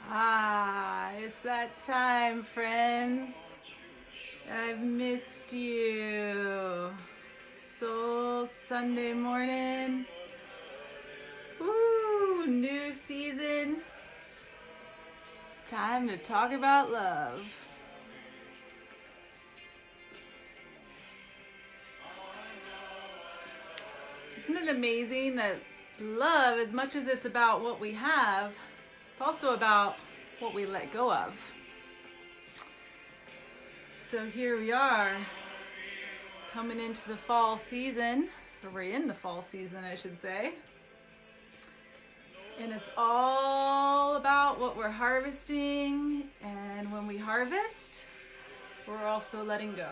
It's that time, friends. I've missed you. Soul Sunday morning. Woo, new season. It's time to talk about love. Isn't it amazing that love, as much as it's about what we have, it's also about what we let go of. So here we are, coming into the fall season, or we're in the fall season, I should say. And it's all about what we're harvesting, and when we harvest, we're also letting go.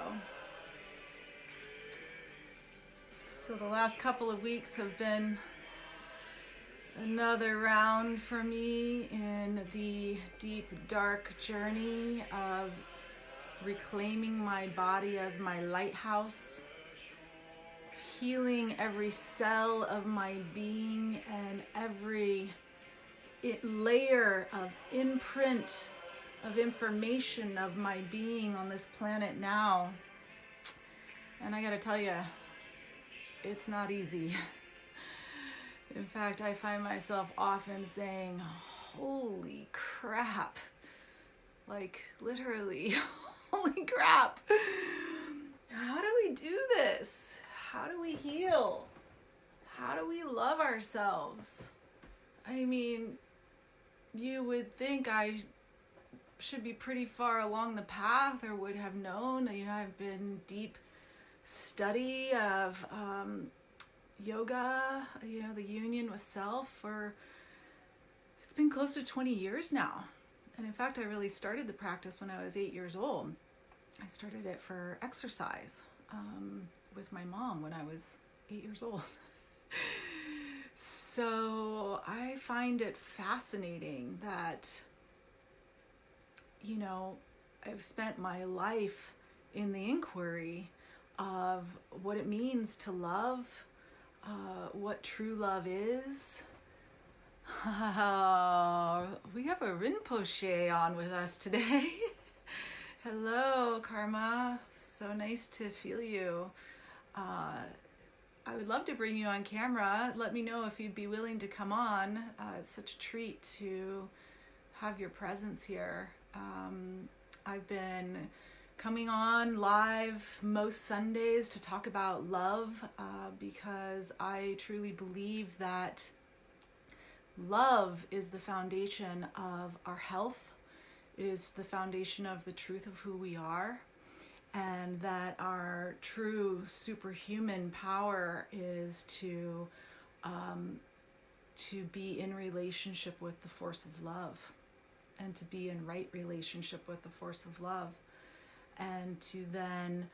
So the last couple of weeks have been another round for me in the deep, dark journey of reclaiming my body as my lighthouse, healing every cell of my being and every layer of imprint of information of my being on this planet now. And I gotta tell you, it's not easy. In fact, I find myself often saying, holy crap, like literally, holy crap. How do we do this? How do we heal? How do we love ourselves? I mean, you would think I should be pretty far along the path or would have known. I've been deep study of yoga, the union with self it's been close to 20 years now. And in fact, I really started the practice when I was 8 years old. I started it for exercise with my mom when I was 8 years old. So I find it fascinating that, I've spent my life in the inquiry of what it means to love, what true love is. We have a Rinpoche on with us today. Hello, Karma. So nice to feel you. I would love to bring you on camera. Let me know if you'd be willing to come on. It's such a treat to have your presence here. I've been coming on live most Sundays to talk about love because I truly believe that love is the foundation of our health. It is the foundation of the truth of who we are, and that our true superhuman power is to be in relationship with the force of love, and to be in right relationship with the force of love, and to then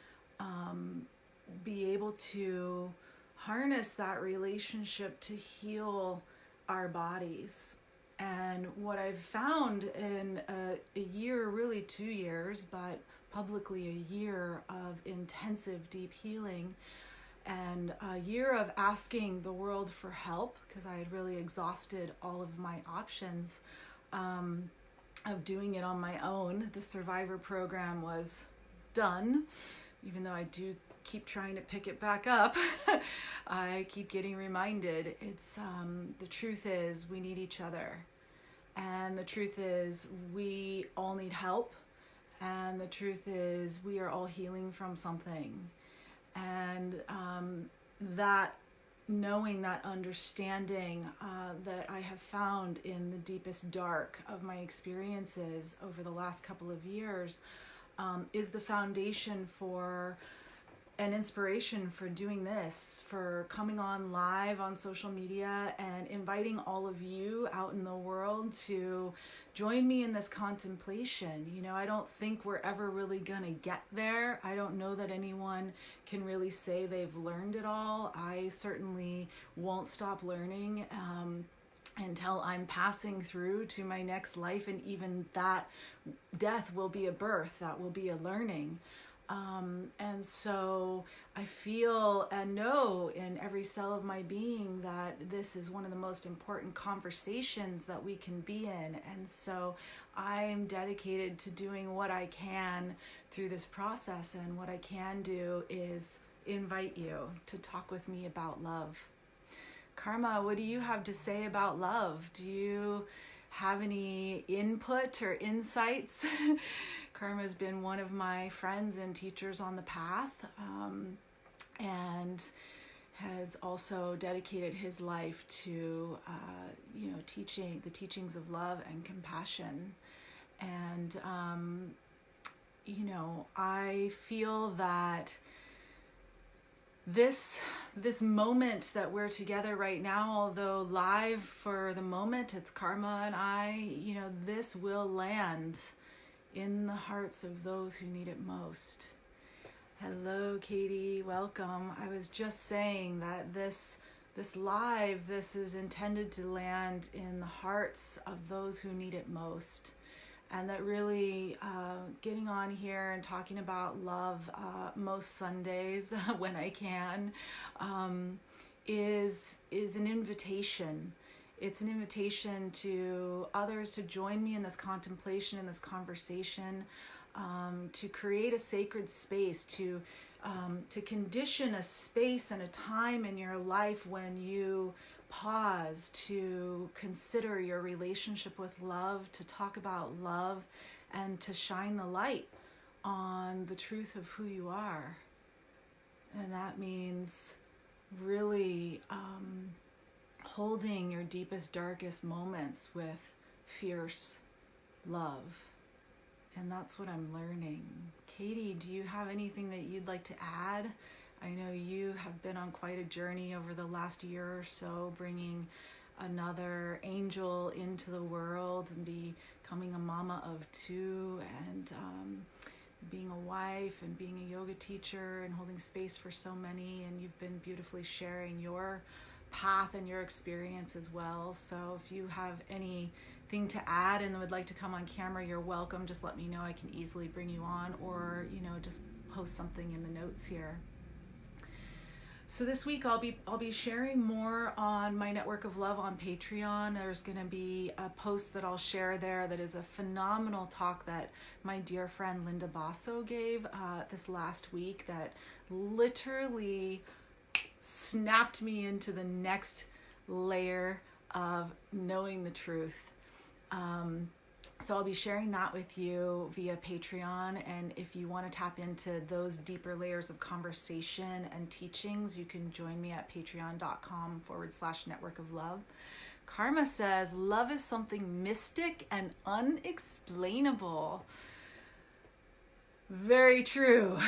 be able to harness that relationship to heal our bodies. And what I've found in a year, really 2 years, but publicly a year of intensive deep healing, and a year of asking the world for help, because I had really exhausted all of my options of doing it on my own. The Survivor program was done, even though I do keep trying to pick it back up. I keep getting reminded. It's the truth is we need each other, and the truth is we all need help, and the truth is we are all healing from something. And that knowing, that understanding that I have found in the deepest dark of my experiences over the last couple of years is the foundation for an inspiration for doing this, for coming on live on social media and inviting all of you out in the world to join me in this contemplation. I don't think we're ever really gonna get there. I don't know that anyone can really say they've learned it all. I certainly won't stop learning until I'm passing through to my next life, and even that death will be a birth, that will be a learning. And so I feel and know in every cell of my being that this is one of the most important conversations that we can be in. And so I'm dedicated to doing what I can through this process. And what I can do is invite you to talk with me about love. Karma, what do you have to say about love? Do you have any input or insights? Karma has been one of my friends and teachers on the path, and has also dedicated his life to, teaching the teachings of love and compassion. And, I feel that this moment that we're together right now, although live for the moment, it's Karma and I, this will land in the hearts of those who need it most. Hello, Katie, welcome. I was just saying that this live, this is intended to land in the hearts of those who need it most. And that really getting on here and talking about love most Sundays when I can is an invitation. It's an invitation to others to join me in this contemplation, in this conversation, to create a sacred space, to condition a space and a time in your life when you pause to consider your relationship with love, to talk about love, and to shine the light on the truth of who you are. And that means really holding your deepest, darkest moments with fierce love. And that's what I'm learning. Katie, do you have anything that you'd like to add? I know you have been on quite a journey over the last year or so, bringing another angel into the world and becoming a mama of two, and being a wife and being a yoga teacher and holding space for so many. And you've been beautifully sharing your path and your experience as well. So if you have anything to add and would like to come on camera, you're welcome. Just let me know. I can easily bring you on, or just post something in the notes here. So this week I'll be sharing more on my network of love on Patreon. There's going to be a post that I'll share there that is a phenomenal talk that my dear friend Linda Basso gave this last week that literally snapped me into the next layer of knowing the truth. So I'll be sharing that with you via Patreon, and if you want to tap into those deeper layers of conversation and teachings, you can join me at patreon.com/network of love. Karma says, love is something mystic and unexplainable. Very true,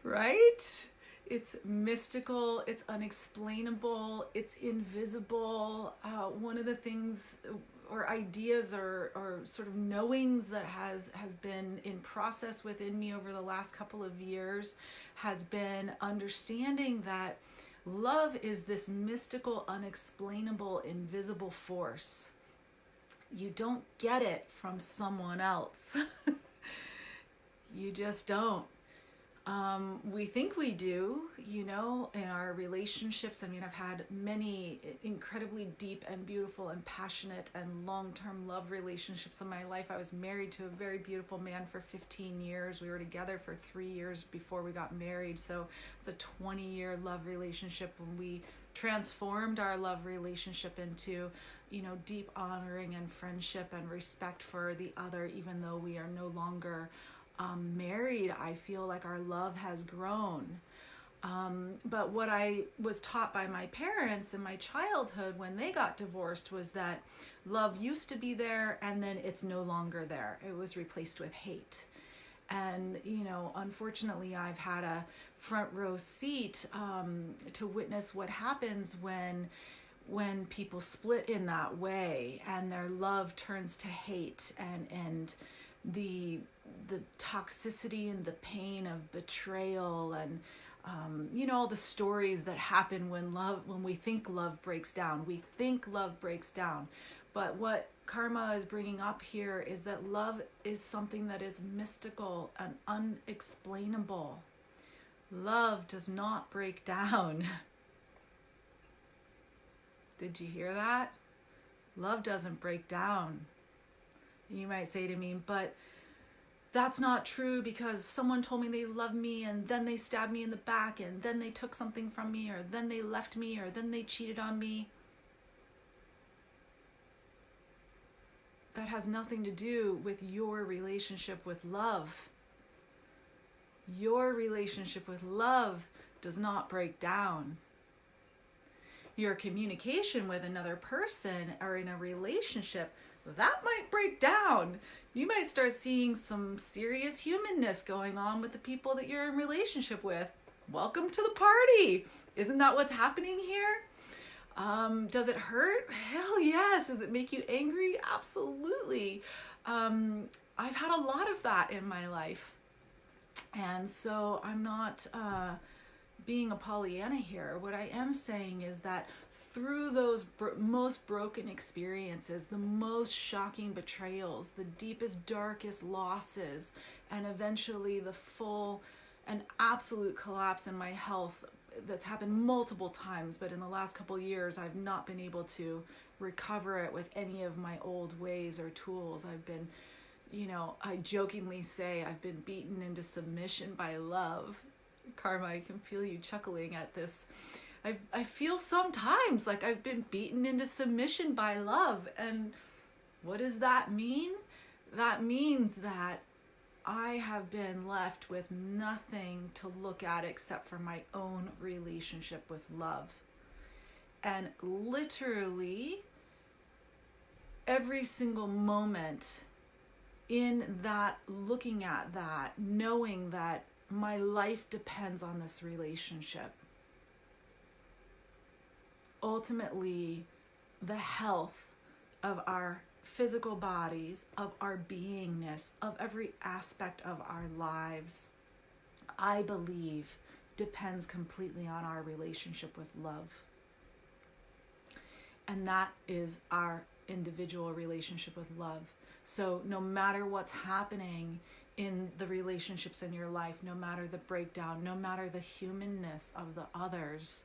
right? It's mystical, it's unexplainable, it's invisible. One of the things or ideas or sort of knowings that has been in process within me over the last couple of years has been understanding that love is this mystical, unexplainable, invisible force. You don't get it from someone else. You just don't. We think we do, in our relationships. I mean, I've had many incredibly deep and beautiful and passionate and long-term love relationships in my life. I was married to a very beautiful man for 15 years. We were together for 3 years before we got married. So it's a 20-year love relationship when we transformed our love relationship into, deep honoring and friendship and respect for the other, even though we are no longer married. I feel like our love has grown. But what I was taught by my parents in my childhood when they got divorced was that love used to be there and then it's no longer there. It was replaced with hate. And, unfortunately, I've had a front row seat to witness what happens when people split in that way and their love turns to hate, and the toxicity and the pain of betrayal and all the stories that happen when we think love breaks down. We think love breaks down, But what karma is bringing up here is that love is something that is mystical and unexplainable. Love does not break down. Did you hear that? Love doesn't break down. You might say to me, but that's not true because someone told me they loved me and then they stabbed me in the back and then they took something from me or then they left me or then they cheated on me. That has nothing to do with your relationship with love. Your relationship with love does not break down. Your communication with another person or in a relationship, that might break down. You might start seeing some serious humanness going on with the people that you're in relationship with. Welcome to the party. Isn't that what's happening here? Does it hurt? Hell yes. Does it make you angry? Absolutely. I've had a lot of that in my life. And so I'm not being a Pollyanna here. What I am saying is that through those most broken experiences, the most shocking betrayals, the deepest, darkest losses, and eventually the full and absolute collapse in my health that's happened multiple times, but in the last couple of years, I've not been able to recover it with any of my old ways or tools. I've been, I jokingly say I've been beaten into submission by love. Karma, I can feel you chuckling at this. I feel sometimes like I've been beaten into submission by love. And what does that mean? That means that I have been left with nothing to look at except for my own relationship with love. And literally every single moment in that, looking at that, knowing that my life depends on this relationship. Ultimately, the health of our physical bodies, of our beingness, of every aspect of our lives, I believe depends completely on our relationship with love. And that is our individual relationship with love. So no matter what's happening in the relationships in your life, no matter the breakdown, no matter the humanness of the others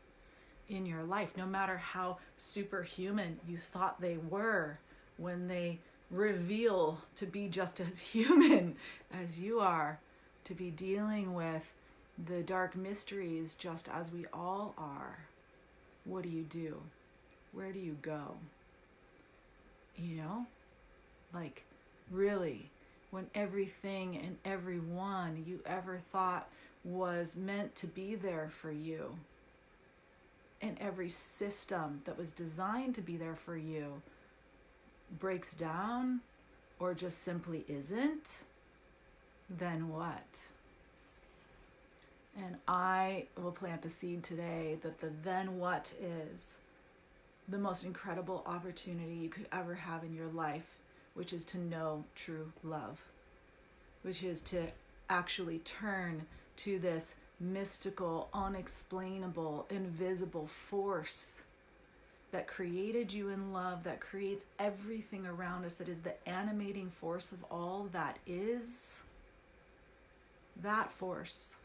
in your life, no matter how superhuman you thought they were when they reveal to be just as human as you are, to be dealing with the dark mysteries just as we all are, what do? Where do you go? Like really, when everything and everyone you ever thought was meant to be there for you, and every system that was designed to be there for you breaks down or just simply isn't, then what? And I will plant the seed today that the then what is the most incredible opportunity you could ever have in your life, which is to know true love, which is to actually turn to this mystical, unexplainable, invisible force that created you in love, that creates everything around us, that is the animating force of all that is. That force.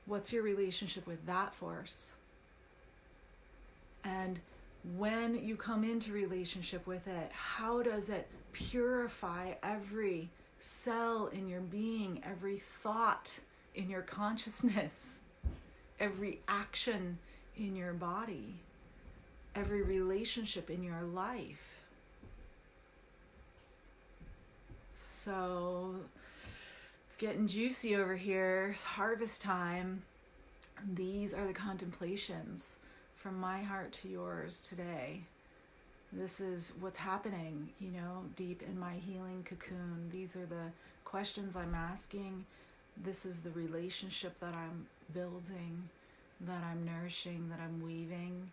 What's your relationship with that force? And when you come into relationship with it, how does it purify every cell in your being, every thought in your consciousness, every action in your body, every relationship in your life? So it's getting juicy over here. It's harvest time. These are the contemplations from my heart to yours today. This is what's happening, deep in my healing cocoon. These are the questions I'm asking. This is the relationship that I'm building, that I'm nourishing, that I'm weaving.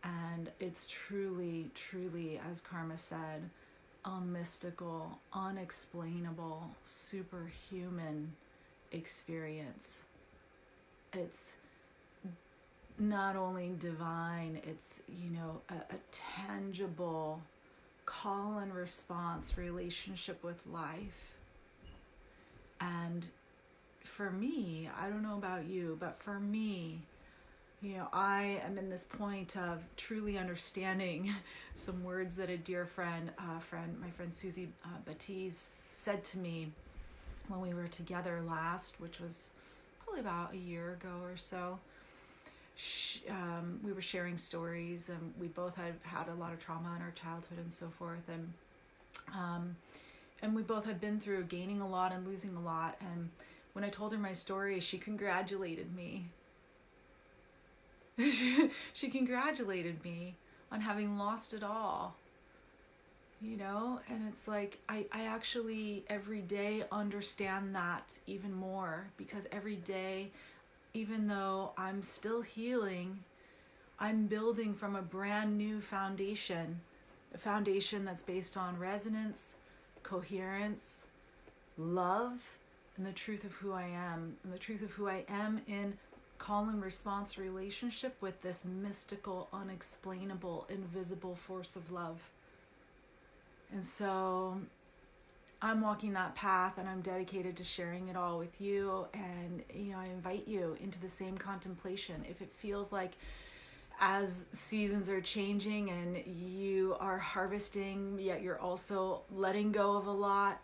And it's truly, truly, as Karma said, a mystical, unexplainable, superhuman experience. It's not only divine, it's, a tangible call and response relationship with life. And for me, I don't know about you, but for me, I am in this point of truly understanding some words that a dear friend, my friend Susie Baptiste, said to me when we were together last, which was probably about a year ago or so. We were sharing stories, and we both had a lot of trauma in our childhood and so forth, and we both had been through gaining a lot and losing a lot. And when I told her my story, she congratulated me. She congratulated me on having lost it all, and it's like I actually every day understand that even more, because every day, even though I'm still healing, I'm building from a brand new foundation, a foundation that's based on resonance, coherence, love, and the truth of who I am, and the truth of who I am in call and response relationship with this mystical, unexplainable, invisible force of love. And so I'm walking that path, and I'm dedicated to sharing it all with you. And, I invite you into the same contemplation. If it feels like as seasons are changing and you are harvesting, yet you're also letting go of a lot,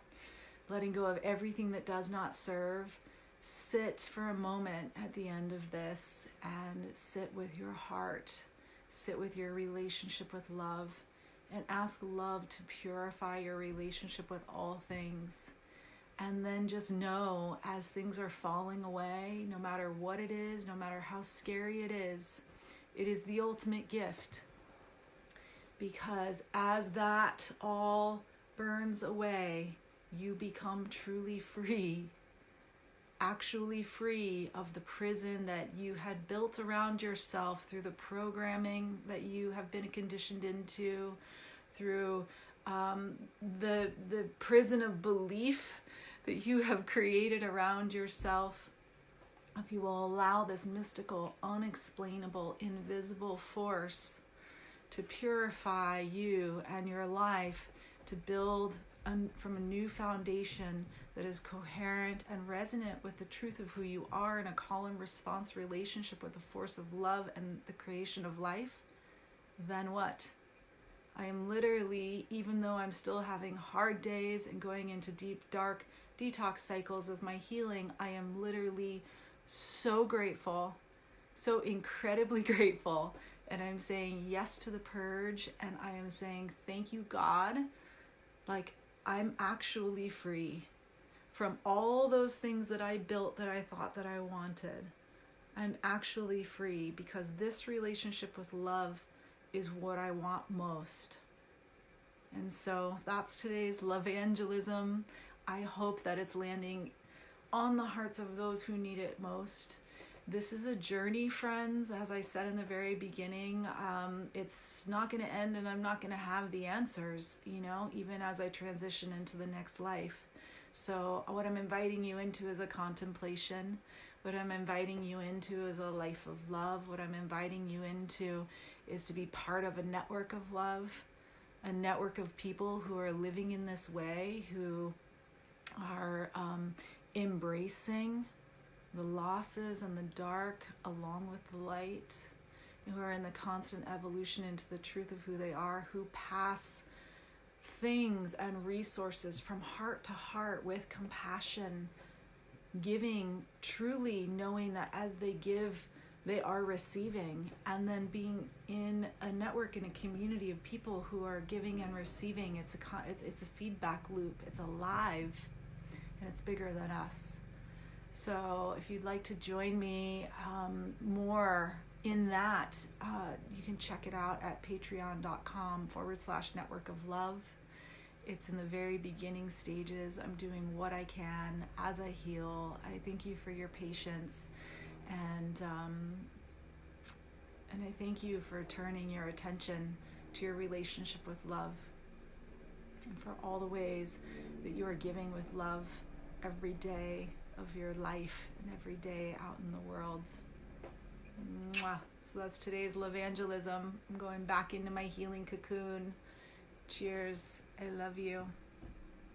letting go of everything that does not serve, sit for a moment at the end of this and sit with your heart, sit with your relationship with love, and ask love to purify your relationship with all things. And then just know, as things are falling away, no matter what it is, no matter how scary it is the ultimate gift. Because as that all burns away, you become truly free. Actually free of the prison that you had built around yourself through the programming that you have been conditioned into, through the prison of belief that you have created around yourself. If you will allow this mystical, unexplainable, invisible force to purify you and your life, to build from a new foundation that is coherent and resonant with the truth of who you are in a call and response relationship with the force of love and the creation of life, then what? I am literally, even though I'm still having hard days and going into deep, dark detox cycles with my healing, I am literally so grateful, so incredibly grateful. And I'm saying yes to the purge, and I am saying thank you, God. Like, I'm actually free from all those things that I built that I thought that I wanted. I'm actually free because this relationship with love is what I want most. And so that's today's love evangelism. I hope that it's landing on the hearts of those who need it most. This is a journey, friends. As I said in the very beginning, it's not going to end, and I'm not going to have the answers, even as I transition into the next life. So what I'm inviting you into is a contemplation. What I'm inviting you into is a life of love. What I'm inviting you into is to be part of a network of love, a network of people who are living in this way, who are embracing the losses and the dark along with the light, who are in the constant evolution into the truth of who they are, who pass things and resources from heart to heart with compassion, giving, truly knowing that as they give, they are receiving, and then being in a network, in a community of people who are giving and receiving. It's a feedback loop. It's alive, and it's bigger than us. So if you'd like to join me more in that, you can check it out at patreon.com/network of love. It's in the very beginning stages. I'm doing what I can as I heal. I thank you for your patience, and I thank you for turning your attention to your relationship with love, and for all the ways that you are giving with love every day of your life and every day out in the world. Mwah. So that's today's Lovevangelism. I'm going back into my healing cocoon. Cheers. I love you.